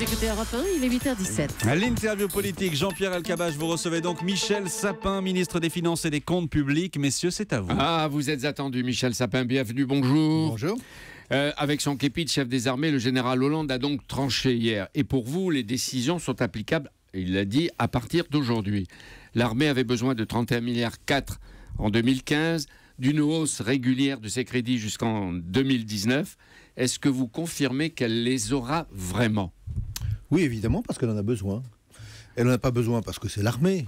écoutez Europe 1, il est 8h17. À l'interview politique, Jean-Pierre Elkabbach, vous recevez donc Michel Sapin, ministre des Finances et des Comptes publics. Messieurs, c'est à vous. Ah, vous êtes attendu, Michel Sapin, bienvenue, bonjour. Bonjour. Avec son képi de chef des armées, le général Hollande a donc tranché hier. Et pour vous, les décisions sont applicables, il l'a dit, à partir d'aujourd'hui. L'armée avait besoin de 31,4 milliards en 2015, d'une hausse régulière de ses crédits jusqu'en 2019. Est-ce que vous confirmez qu'elle les aura vraiment ? Oui, évidemment, parce qu'elle en a besoin. Elle n'en a pas besoin parce que c'est l'armée.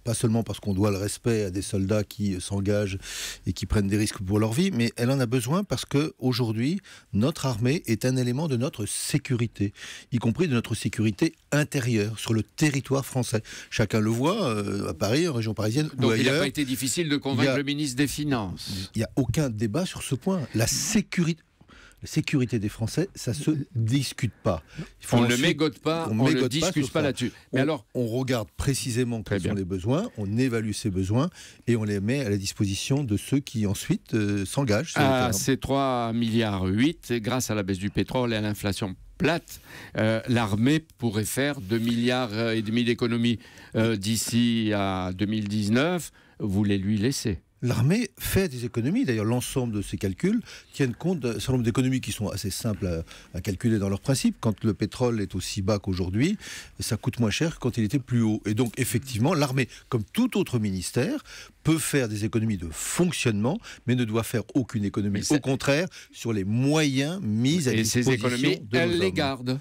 Pas seulement parce qu'on doit le respect à des soldats qui s'engagent et qui prennent des risques pour leur vie, mais elle en a besoin parce qu'aujourd'hui, notre armée est un élément de notre sécurité, y compris de notre sécurité intérieure, sur le territoire français. Chacun le voit, à Paris, en région parisienne donc ou ailleurs. Il n'a pas été difficile de convaincre le ministre des Finances. Il n'y a aucun débat sur ce point. La sécurité des Français, ça se discute pas. On ne mégote pas, on ne discute pas là-dessus. Mais alors, on regarde précisément quels sont les besoins, on évalue ces besoins et on les met à la disposition de ceux qui ensuite s'engagent. Ces 3,8 milliards, grâce à la baisse du pétrole et à l'inflation plate, l'armée pourrait faire 2,5 milliards d'économies d'ici à 2019. Vous les lui laissez. L'armée fait des économies, d'ailleurs l'ensemble de ces calculs tiennent compte d'un certain nombre d'économies qui sont assez simples à calculer dans leur principe. Quand le pétrole est aussi bas qu'aujourd'hui, ça coûte moins cher que quand il était plus haut. Et donc effectivement, l'armée, comme tout autre ministère, peut faire des économies de fonctionnement, mais ne doit faire aucune économie. Au contraire, sur les moyens mis à disposition ces économies, de elle nos les hommes. garde.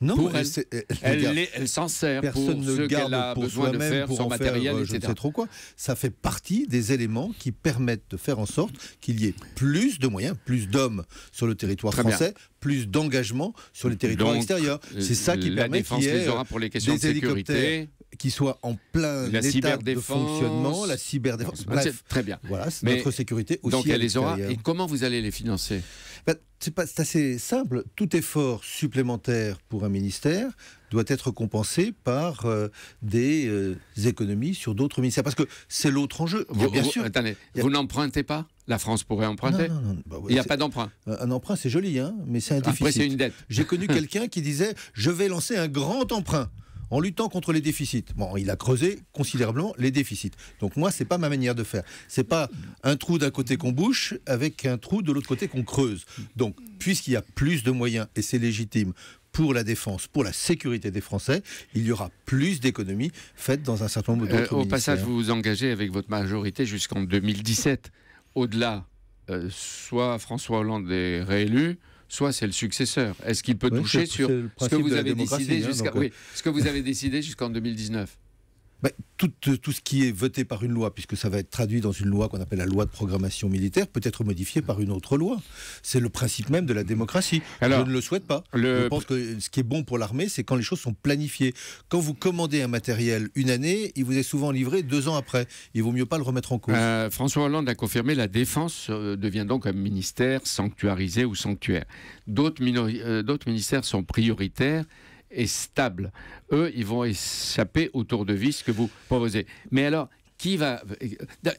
Non, pour elle s'en sert personne pour ne ce garde qu'elle a pour besoin de soi-même, faire, pour son en matériel, faire, etc. Je ne sais trop quoi. Ça fait partie des éléments qui permettent de faire en sorte qu'il y ait plus de moyens, plus d'hommes sur le territoire français, plus d'engagement sur les territoires extérieurs. C'est ça qui permet qu'il y ait pour les questions des de sécurité, qui soient en plein état de fonctionnement, la cyberdéfense. Bref, très bien. Voilà, notre sécurité aussi. Donc elle les aura. Et comment vous allez les financer ? C'est assez simple. Tout effort supplémentaire pour un ministère doit être compensé par des économies sur d'autres ministères. Parce que c'est l'autre enjeu. Bien sûr. Attendez, vous n'empruntez pas ? La France pourrait emprunter ? Non. Il n'y a pas d'emprunt. Un emprunt, c'est joli, hein, mais c'est un déficit. Après, c'est une dette. J'ai connu quelqu'un qui disait « Je vais lancer un grand emprunt ». En luttant contre les déficits. Bon, il a creusé considérablement les déficits. Donc moi, c'est pas ma manière de faire. C'est pas un trou d'un côté qu'on bouche avec un trou de l'autre côté qu'on creuse. Donc, puisqu'il y a plus de moyens, et c'est légitime, pour la défense, pour la sécurité des Français, il y aura plus d'économies faites dans un certain nombre d'autres ministères. Au passage, vous vous engagez avec votre majorité jusqu'en 2017. Au-delà, soit François Hollande est réélu, soit c'est le successeur. Est-ce qu'il peut toucher sur ce que vous avez décidé ce que vous avez décidé jusqu'en 2019 ? Tout ce qui est voté par une loi, puisque ça va être traduit dans une loi qu'on appelle la loi de programmation militaire, peut être modifié par une autre loi. C'est le principe même de la démocratie. Alors, je ne le souhaite pas. Je pense que ce qui est bon pour l'armée, c'est quand les choses sont planifiées. Quand vous commandez un matériel une année, il vous est souvent livré 2 ans après. Il vaut mieux pas le remettre en cause. François Hollande a confirmé la défense devient donc un ministère sanctuarisé ou sanctuaire. D'autres ministères sont prioritaires et stable. Eux, ils vont échapper au tour de vis que vous proposez. Mais alors, qui va...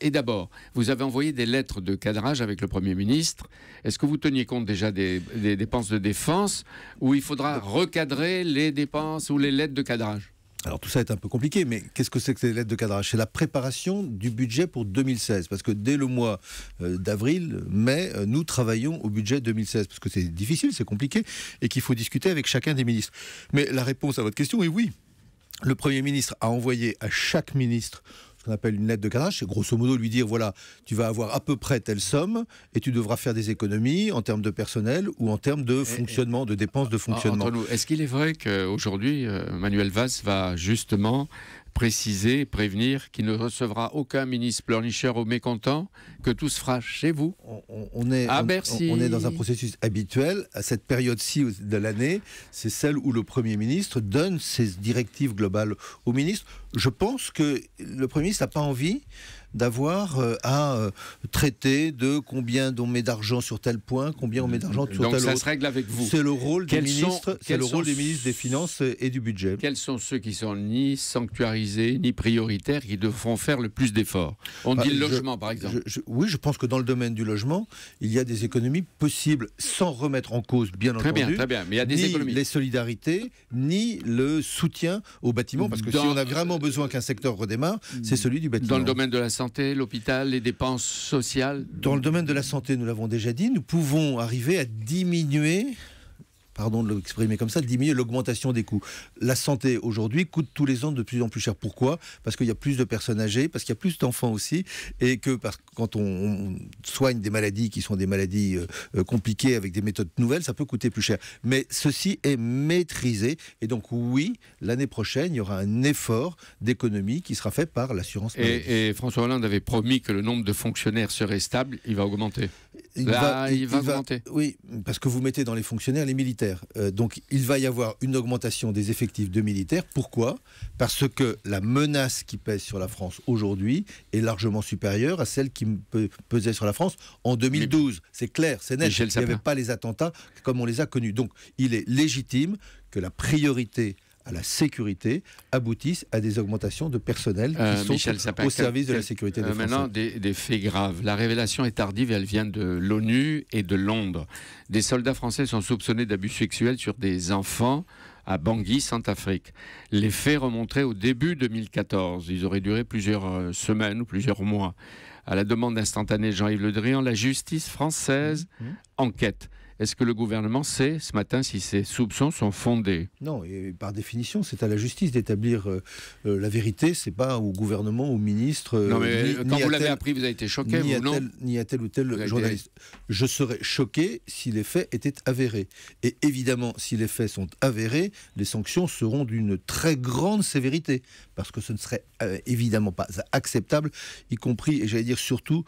Et d'abord, vous avez envoyé des lettres de cadrage avec le Premier ministre. Est-ce que vous teniez compte déjà des dépenses de défense ou il faudra recadrer les dépenses ou les lettres de cadrage ? Alors tout ça est un peu compliqué, mais qu'est-ce que c'est que ces lettres de cadrage ? C'est la préparation du budget pour 2016, parce que dès le mois d'avril, mai, nous travaillons au budget 2016, parce que c'est difficile, c'est compliqué, et qu'il faut discuter avec chacun des ministres. Mais la réponse à votre question est oui. Le Premier ministre a envoyé à chaque ministre ce qu'on appelle une lettre de cadrage, c'est grosso modo lui dire, voilà, tu vas avoir à peu près telle somme, et tu devras faire des économies en termes de personnel ou en termes de fonctionnement, de dépenses de fonctionnement. Entre nous, est-ce qu'il est vrai qu'aujourd'hui, Manuel Valls va justement préciser, prévenir qu'il ne recevra aucun ministre pleurnicheur ou mécontent, que tout se fera chez vous on est dans un processus habituel. À cette période-ci de l'année, c'est celle où le Premier ministre donne ses directives globales au ministre. Je pense que le Premier ministre n'a pas envie d'avoir à traiter de combien on met d'argent sur tel point, combien on met d'argent sur tel autre. Donc ça se règle avec vous. C'est le rôle des ministres, des Finances et du Budget. Quels sont ceux qui sont ni sanctuarisés, ni prioritaires, qui devront faire le plus d'efforts? On dit le logement, par exemple. Oui, je pense que dans le domaine du logement, il y a des économies possibles, sans remettre en cause, bien entendu, très bien, mais il y a des ni économies. Les solidarités, ni le soutien au bâtiment, parce que si on a vraiment besoin qu'un secteur redémarre, c'est celui du bâtiment. Dans le domaine de la santé, l'hôpital, les dépenses sociales? Dans le domaine de la santé, nous l'avons déjà dit, nous pouvons arriver à diminuer... Pardon de l'exprimer comme ça, diminuer l'augmentation des coûts. La santé, aujourd'hui, coûte tous les ans de plus en plus cher. Pourquoi ? Parce qu'il y a plus de personnes âgées, parce qu'il y a plus d'enfants aussi, et que quand on soigne des maladies qui sont des maladies compliquées avec des méthodes nouvelles, ça peut coûter plus cher. Mais ceci est maîtrisé, et donc oui, l'année prochaine, il y aura un effort d'économie qui sera fait par l'assurance maladie. Et François Hollande avait promis que le nombre de fonctionnaires serait stable, il va augmenter. Il va augmenter. Oui, parce que vous mettez dans les fonctionnaires les militaires. Donc il va y avoir une augmentation des effectifs de militaires. Pourquoi ? Parce que la menace qui pèse sur la France aujourd'hui est largement supérieure à celle qui pesait sur la France en 2012. C'est clair, c'est net. Il n'y avait pas les attentats comme on les a connus. Donc il est légitime que la priorité à la sécurité aboutissent à des augmentations de personnel qui sont au service de la sécurité des Français. Maintenant, des faits graves. La révélation est tardive, elle vient de l'ONU et de Londres. Des soldats français sont soupçonnés d'abus sexuels sur des enfants à Bangui, Centrafrique. Les faits remonteraient au début 2014. Ils auraient duré plusieurs semaines ou plusieurs mois. À la demande instantanée de Jean-Yves Le Drian, la justice française enquête. Est-ce que le gouvernement sait ce matin si ces soupçons sont fondés ? Non, et par définition, c'est à la justice d'établir la vérité. C'est pas au gouvernement, au ministre. Non, mais quand vous l'avez appris, vous avez été choqué, vous, non ? Ni à tel ou tel journaliste. Je serais choqué si les faits étaient avérés. Et évidemment, si les faits sont avérés, les sanctions seront d'une très grande sévérité, parce que ce ne serait évidemment pas acceptable, y compris, et j'allais dire surtout,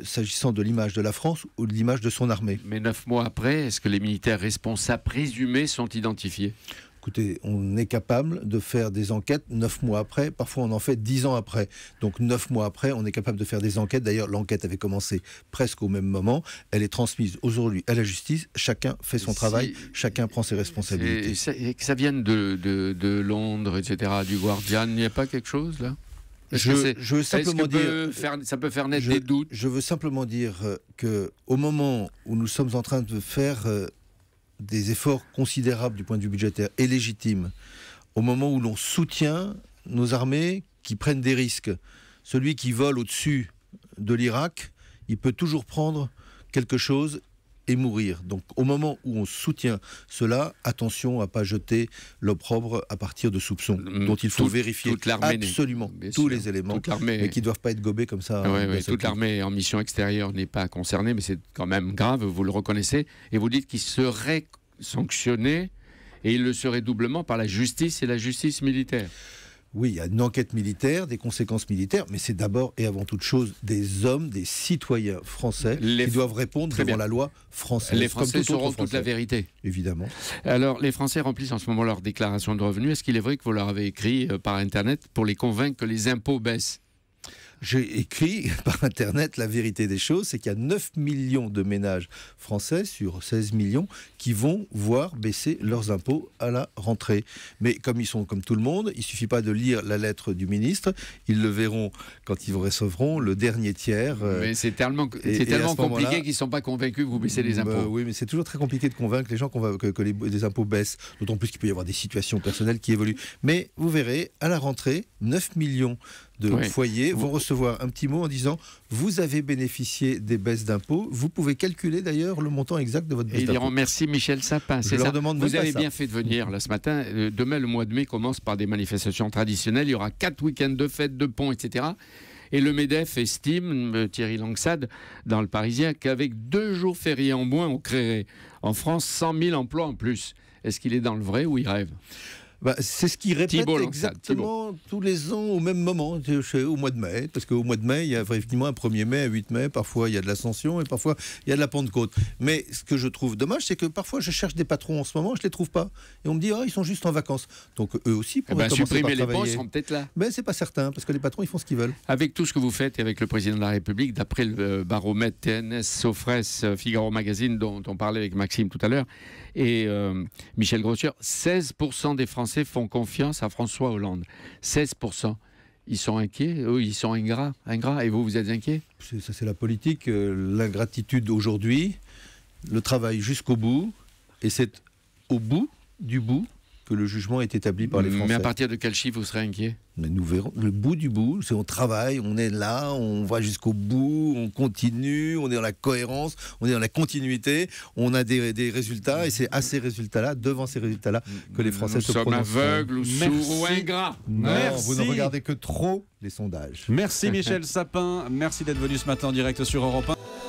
s'agissant de l'image de la France ou de l'image de son armée. Mais 9 mois après, est-ce que les militaires responsables présumés sont identifiés ? Écoutez, on est capable de faire des enquêtes 9 mois après, parfois on en fait 10 ans après. Donc 9 mois après, on est capable de faire des enquêtes. D'ailleurs, l'enquête avait commencé presque au même moment. Elle est transmise aujourd'hui à la justice. Chacun fait son travail, chacun prend ses responsabilités. Et que ça vienne de Londres, etc., du Guardian, il n'y a pas quelque chose là ? Je veux simplement dire, ça peut faire naître des doutes. Je veux simplement dire qu'au moment où nous sommes en train de faire des efforts considérables du point de vue budgétaire et légitimes, au moment où l'on soutient nos armées qui prennent des risques, celui qui vole au-dessus de l'Irak, il peut toujours prendre quelque chose et mourir. Donc au moment où on soutient cela, attention à ne pas jeter l'opprobre à partir de soupçons dont il faut vérifier absolument tous les éléments, mais qui ne doivent pas être gobés comme ça. Toute l'armée en mission extérieure n'est pas concernée, mais c'est quand même grave, vous le reconnaissez, et vous dites qu'il serait sanctionné, et il le serait doublement par la justice et la justice militaire. Oui, il y a une enquête militaire, des conséquences militaires, mais c'est d'abord et avant toute chose des hommes, des citoyens français qui doivent répondre devant la loi française. Les Français sauront toute la vérité. Évidemment. Alors, les Français remplissent en ce moment leur déclaration de revenus. Est-ce qu'il est vrai que vous leur avez écrit par Internet pour les convaincre que les impôts baissent ? J'ai écrit par Internet la vérité des choses, c'est qu'il y a 9 millions de ménages français sur 16 millions qui vont voir baisser leurs impôts à la rentrée. Mais comme ils sont comme tout le monde, il ne suffit pas de lire la lettre du ministre, ils le verront quand ils recevront le dernier tiers. Mais c'est tellement compliqué qu'ils ne sont pas convaincus que vous baissez les impôts. Oui, mais c'est toujours très compliqué de convaincre les gens que les impôts baissent, d'autant plus qu'il peut y avoir des situations personnelles qui évoluent. Mais vous verrez, à la rentrée, 9 millions de foyers vont recevoir un petit mot en disant « Vous avez bénéficié des baisses d'impôts, vous pouvez calculer d'ailleurs le montant exact de votre baisse d'impôts. » Ils diront « Merci Michel Sapin ». Vous avez bien fait de venir là ce matin. Demain, le mois de mai commence par des manifestations traditionnelles. Il y aura 4 week-ends de fêtes, de ponts, etc. Et le MEDEF estime, Thierry Langsad, dans Le Parisien, qu'avec 2 jours fériés en moins, on créerait en France 100 000 emplois en plus. Est-ce qu'il est dans le vrai ou il rêve ? C'est ce qu'ils répètent Thibault Lansade, exactement tous les ans au même moment, au mois de mai. Parce qu'au mois de mai, il y a effectivement un 1er mai, un 8 mai. Parfois, il y a de l'Ascension et parfois, il y a de la Pentecôte. Mais ce que je trouve dommage, c'est que parfois, je cherche des patrons en ce moment, je ne les trouve pas. Et on me dit, ils sont juste en vacances. Donc, eux aussi pourraient commencer supprimer par les travailler. ponts, ils seront peut-être là. Mais c'est pas certain, parce que les patrons, ils font ce qu'ils veulent. Avec tout ce que vous faites et avec le président de la République, d'après le baromètre TNS, Sofres, Figaro Magazine, dont on parlait avec Maxime tout à l'heure, et Michel Groscher, 16% des Français font confiance à François Hollande. 16%. Ils sont inquiets, eux, ils sont ingrats. Et vous êtes inquiets? Ça, c'est la politique, l'ingratitude aujourd'hui, le travail jusqu'au bout, et c'est au bout du bout que le jugement est établi par les Français. Mais à partir de quel chiffre vous serez inquiet? Mais nous verrons. Le bout du bout, c'est on travaille, on est là, on va jusqu'au bout, on continue, on est dans la cohérence, on est dans la continuité, on a des résultats, et c'est à ces résultats-là, devant ces résultats-là, que les Français se prononcent. Nous sommes aveugles ou sourds ou ingrats. Non, Merci. vous ne regardez que trop les sondages. Merci Michel Sapin, merci d'être venu ce matin en direct sur Europe 1.